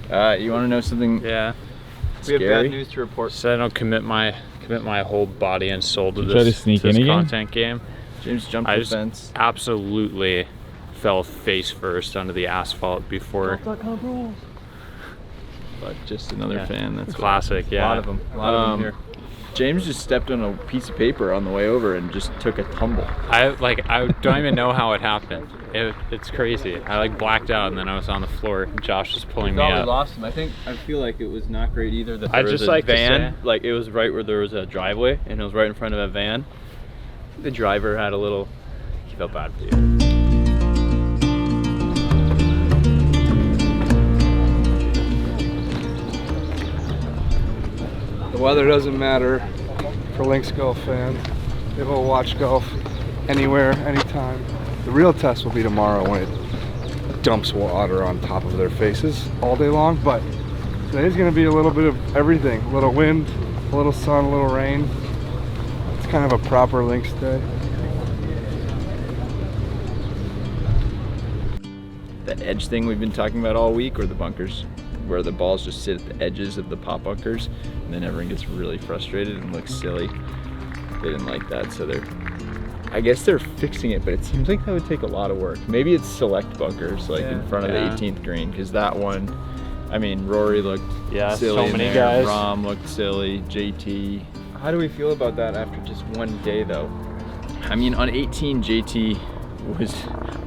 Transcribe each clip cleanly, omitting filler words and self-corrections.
You want to know something? Yeah. Scary? We have bad news to report. So I don't commit my whole body and soul to Try to this sneak in again? content game. James jumped the fence. Absolutely fell face first onto the asphalt before. Golf.com rules. But just another fan. That's classic. A lot of them. A lot of them here. James just stepped on a piece of paper on the way over and just took a tumble. I don't even know how it happened. It's crazy. I blacked out and then I was on the floor. Josh was pulling me We up. lost him. I feel like it was not great either. That there I'd was just a like to van, say- it was right where there was a driveway, and it was right in front of a van. The driver had a little. He felt bad for you. The weather doesn't matter for Lynx golf fans. They will watch golf anywhere, anytime. The real test will be tomorrow when it dumps water on top of their faces all day long. But today's going to be a little bit of everything. A little wind, a little sun, a little rain. It's kind of a proper Lynx day. The edge thing we've been talking about all week, or the bunkers, where the balls just sit at the edges of the pop bunkers, and then everyone gets really frustrated and looks silly. They didn't like that, so I guess they're fixing it, but it seems like that would take a lot of work. Maybe it's select bunkers, in front of the 18th green, because that one, I mean, Rory looked silly so many in there, guys. Rahm looked silly, JT. How do we feel about that after just one day, though? I mean, on 18, JT was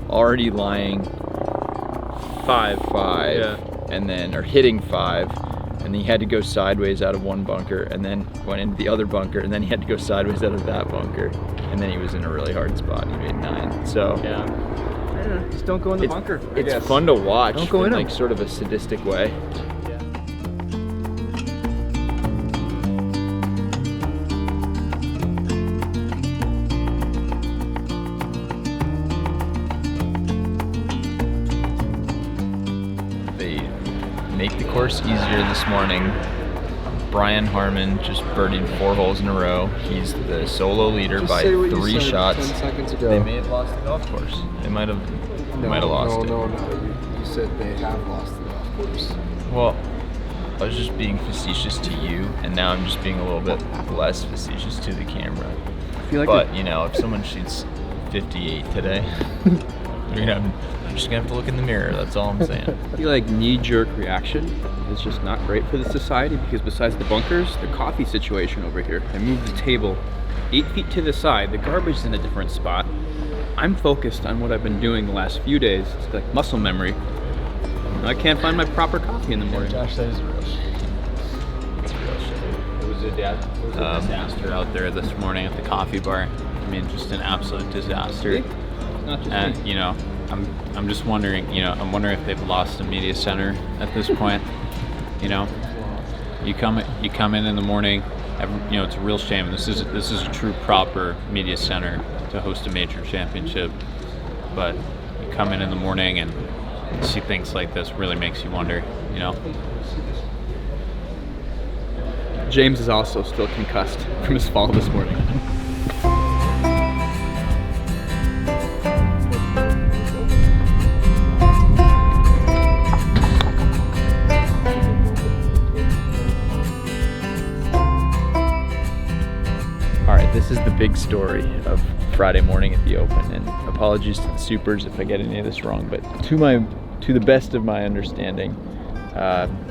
already lying 5-5, and then, or hitting 5, and then he had to go sideways out of one bunker, and then went into the other bunker, and then he had to go sideways out of that bunker, and then he was in a really hard spot. He made 9. So Yeah. I don't know. Just don't go in the bunker. it's fun to watch. Don't go in 'em. sort of a sadistic way. Make the course easier this morning. Brian Harman just birdied 4 holes in a row. He's the solo leader by 3 shots. 10 seconds ago. They may have lost the golf course. They might have lost it. No. You said they have lost the golf course. Well, I was just being facetious to you, and now I'm just being a little bit less facetious to the camera. I feel like But, if someone shoots 58 today, I'm just gonna have to look in the mirror, that's all I'm saying. I feel like knee-jerk reaction is just not great for the society, because besides the bunkers, the coffee situation over here, I moved the table 8 feet to the side. The garbage is in a different spot. I'm focused on what I've been doing the last few days. It's like muscle memory. I can't find my proper coffee in the morning. Josh, that is a real shame. It's a real shame. It was a disaster out there this morning at the coffee bar. I mean, just an absolute disaster. It's not just And me. I'm just wondering, I'm wondering if they've lost the media center at this point. You come in the morning, it's a real shame. This is a true proper media center to host a major championship. But you come in the morning and see things like this, really makes you wonder, James is also still concussed from his fall this morning. This is the big story of Friday morning at the Open, and apologies to the supers if I get any of this wrong, but to the best of my understanding,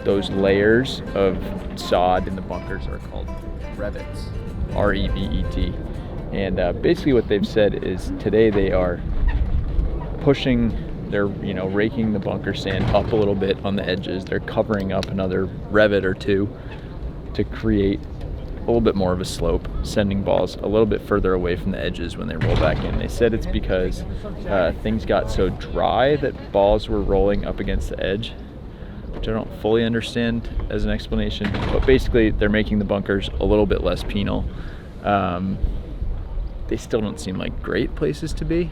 those layers of sod in the bunkers are called revets, R-E-V-E-T, and basically what they've said is today they are pushing, they're raking the bunker sand up a little bit on the edges. They're covering up another revet or two to create a little bit more of a slope, sending balls a little bit further away from the edges when they roll back in. They said it's because things got so dry that balls were rolling up against the edge, which I don't fully understand as an explanation, but basically they're making the bunkers a little bit less penal. They still don't seem like great places to be,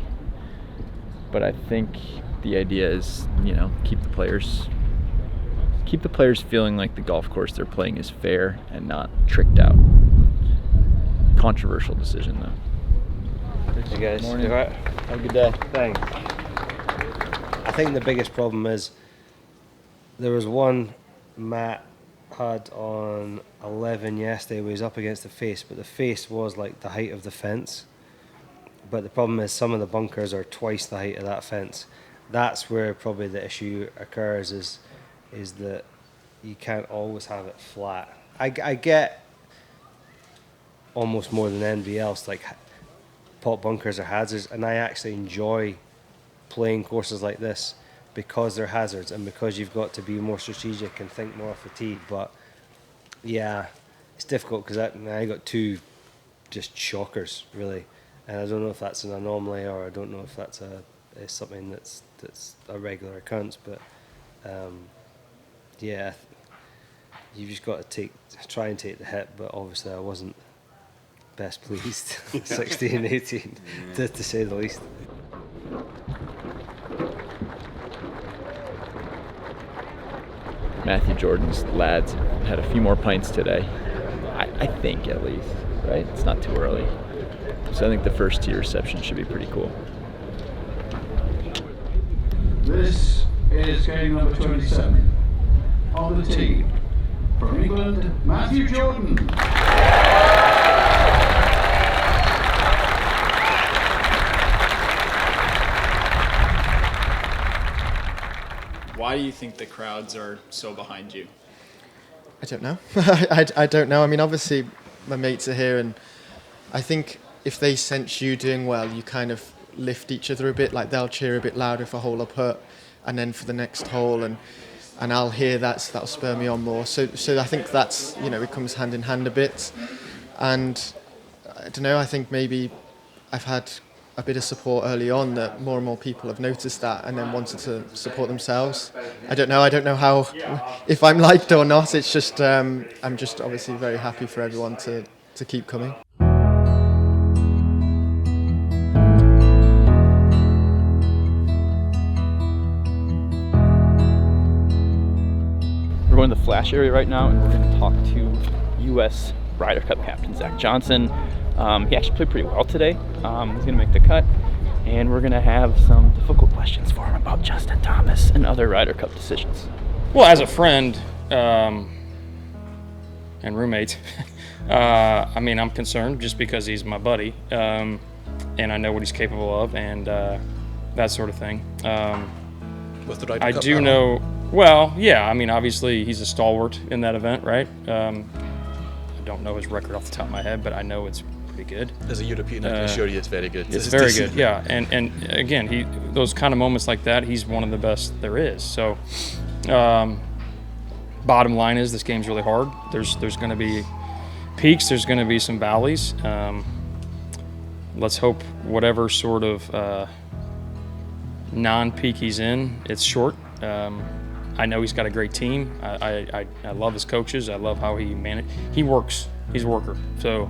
but I think the idea is, keep the players feeling like the golf course they're playing is fair and not tricked out. Controversial decision, though. Hey guys, Morning. you all right? Have a good day. Thanks. I think the biggest problem is there was one Matt had on 11 yesterday, where he was up against the face, but the face was like the height of the fence. But the problem is some of the bunkers are twice the height of that fence. That's where probably the issue occurs, is that you can't always have it flat. I get almost more than anybody else, like pot bunkers are hazards, and I actually enjoy playing courses like this because they're hazards and because you've got to be more strategic and think more off the tee. But yeah, it's difficult because I got two just shockers really, and I don't know if that's an anomaly or I don't know if that's is something that's a regular occurrence. But yeah, you've just got to try and take the hit. But obviously I wasn't best pleased 16, 18 to say the least. Matthew Jordan's lads had a few more pints today. I think, at least, right? It's not too early. So I think the first tee reception should be pretty cool. This is game number 27. On the tee, from England, Matthew Jordan. Why do you think the crowds are so behind you? I don't know. I don't know. I mean, obviously, my mates are here, and I think if they sense you doing well, you kind of lift each other a bit. Like, they'll cheer a bit louder for hole or putt, and then for the next hole, and I'll hear that, so that'll spur me on more. So I think that's, it comes hand in hand a bit. And I don't know, I think maybe I've had a bit of support early on, that more and more people have noticed that and then wanted to support themselves. I don't know how, if I'm liked or not. It's just, I'm just obviously very happy for everyone to keep coming. We're going to the flash area right now, and we're going to talk to U.S. Ryder Cup captain Zach Johnson. He actually played pretty well today. He's going to make the cut, and we're going to have some difficult questions for him about Justin Thomas and other Ryder Cup decisions. Well, as a friend and roommate, I mean, I'm concerned just because he's my buddy, and I know what he's capable of, and that sort of thing. With the Ryder I Cup do know. Well, yeah. I mean, obviously he's a stalwart in that event, right? I don't know his record off the top of my head, but I know it's pretty good. As a European, I can assure you it's very good. It's very good, yeah. And again, those kind of moments like that, he's one of the best there is. So, bottom line is, this game's really hard. There's going to be peaks. There's going to be some valleys. Let's hope whatever sort of non-peak he's in, it's short. I know he's got a great team. I love his coaches. I love how he manages. He works. He's a worker. So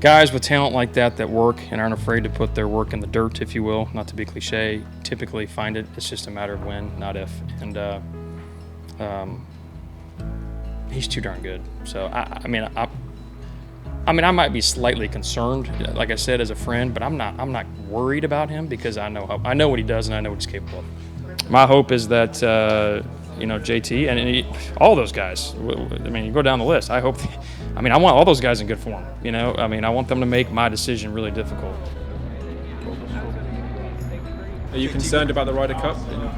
guys with talent like that work and aren't afraid to put their work in the dirt, if you will, not to be cliche, typically find it. It's just a matter of when, not if. And he's too darn good. So I mean I might be slightly concerned, like I said, as a friend, but I'm not worried about him because I know what he does and I know what he's capable of. My hope is that JT and all those guys. I mean, you go down the list. I want all those guys in good form. I want them to make my decision really difficult. Are you concerned about the Ryder Cup?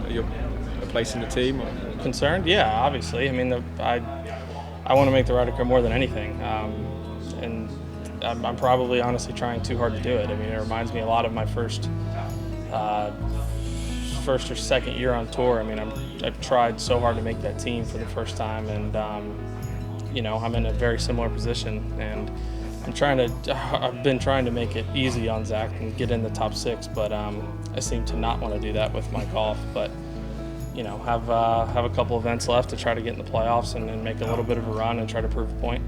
Your place in the team? Or? Concerned? Yeah, obviously. I mean, I want to make the Ryder Cup more than anything, and I'm probably honestly trying too hard to do it. I mean, it reminds me a lot of my first or second year on tour. I mean, I've tried so hard to make that team for the first time, and I'm in a very similar position, and I've been trying to make it easy on Zach and get in the top 6, but I seem to not want to do that with my golf. But have a couple events left to try to get in the playoffs and make a little bit of a run and try to prove a point.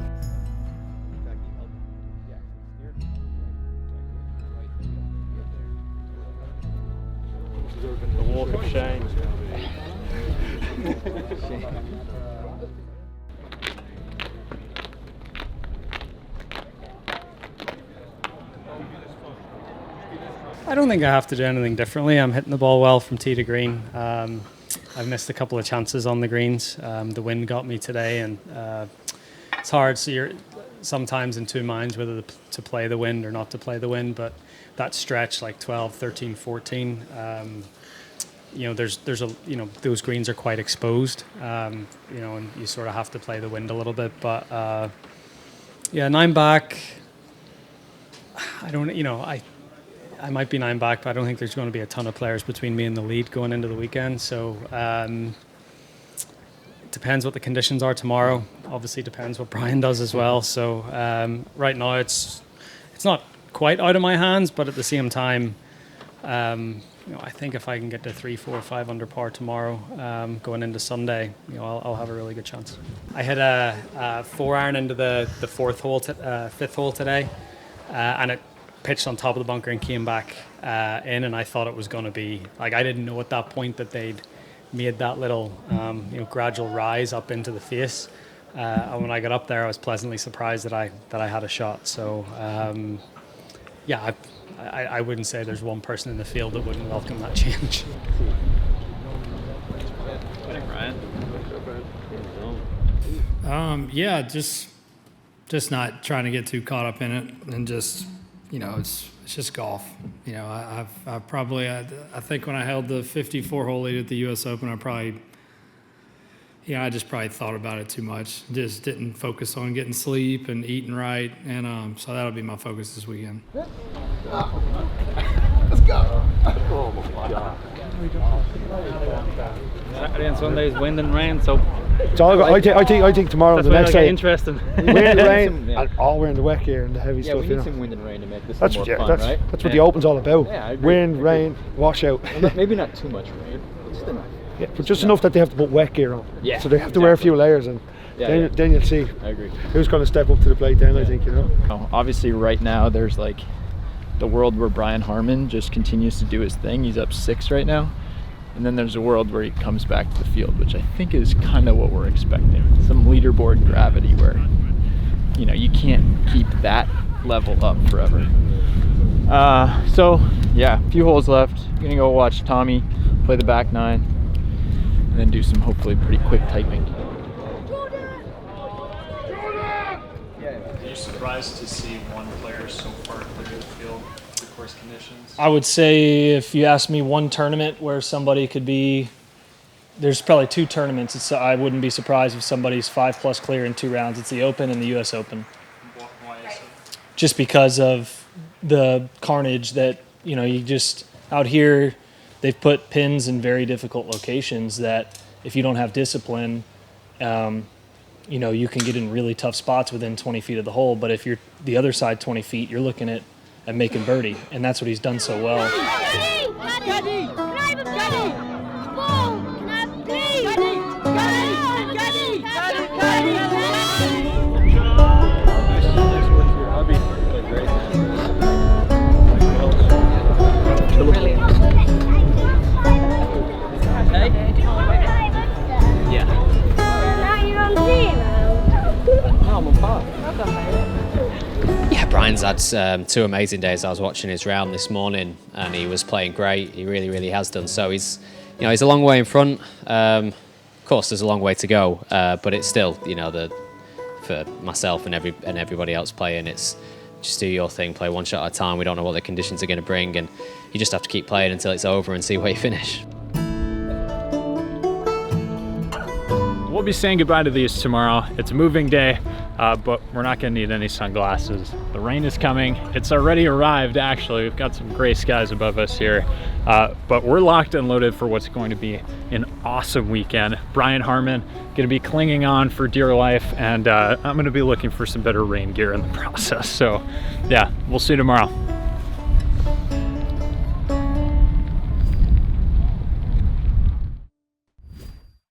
The walk of shame. I don't think I have to do anything differently. I'm hitting the ball well from tee to green. I've missed a couple of chances on the greens. The wind got me today, and it's hard. So you're sometimes in two minds whether to play the wind or not to play the wind. But that stretch, like 12, 13, 14, there's those greens are quite exposed. And you sort of have to play the wind a little bit. But 9 back. I might be 9 back, but I don't think there's going to be a ton of players between me and the lead going into the weekend. So it depends what the conditions are tomorrow. Obviously depends what Brian does as well. So right now it's not quite out of my hands, but at the same time, I think if I can get to 3, 4, 5 under par tomorrow, going into Sunday, I'll have a really good chance. I hit a 4-iron into the fifth hole today, and it pitched on top of the bunker and came back in, and I thought it was going to be like, I didn't know at that point that they'd made that little gradual rise up into the face, and when I got up there I was pleasantly surprised that I had a shot. So I wouldn't say there's one person in the field that wouldn't welcome that change. Brian. Just not trying to get too caught up in it, and just it's just golf. I think when I held the 54 hole lead at the U.S. Open, I just probably thought about it too much. Just didn't focus on getting sleep and eating right, and so that'll be my focus this weekend. Let's go. Oh my God. Saturday and Sunday is wind and rain, so it's all good. I think tomorrow the next day. Interesting. Wind, rain, and all wearing the wet gear and the heavy stuff. Yeah, we need some wind and rain to make this that's more what, fun, right? That's what the Open's all about. Yeah, I agree. Wind, rain, washout. Well, maybe not too much rain. Just enough. Yeah, but just enough that they have to put wet gear on. Yeah. So they have to wear a few layers, and then you'll see. I agree. Who's going to step up to the plate then? I think Obviously, right now there's like the world where Brian Harman just continues to do his thing. He's up 6 right now. And then there's a world where he comes back to the field, which I think is kind of what we're expecting. Some leaderboard gravity where, you can't keep that level up forever. A few holes left. I'm going to go watch Tommy play the back 9 and then do some hopefully pretty quick typing. Are you surprised to see one player so far clear the field through course conditions? I would say if you ask me one tournament where somebody could be, there's probably 2 tournaments. I wouldn't be surprised if somebody's 5+ clear in 2 rounds. It's the Open and the U.S. Open. Why is it? Just because of the carnage that, you just out here, they've put pins in very difficult locations that if you don't have discipline, you can get in really tough spots within 20 feet of the hole. But if you're the other side 20 feet, you're looking at making birdie, and that's what he's done so well. Brian's had 2 amazing days. I was watching his round this morning and he was playing great. He really, really has done. So he's a long way in front. Of course, there's a long way to go, but it's still, for myself and everybody else playing, it's just do your thing, play one shot at a time. We don't know what the conditions are going to bring, and you just have to keep playing until it's over and see where you finish. We'll be saying goodbye to these tomorrow. It's a moving day, but we're not going to need any sunglasses. The rain is coming. It's already arrived, actually. We've got some gray skies above us here, but we're locked and loaded for what's going to be an awesome weekend. Brian Harman going to be clinging on for dear life, and I'm going to be looking for some better rain gear in the process. So, yeah, we'll see you tomorrow.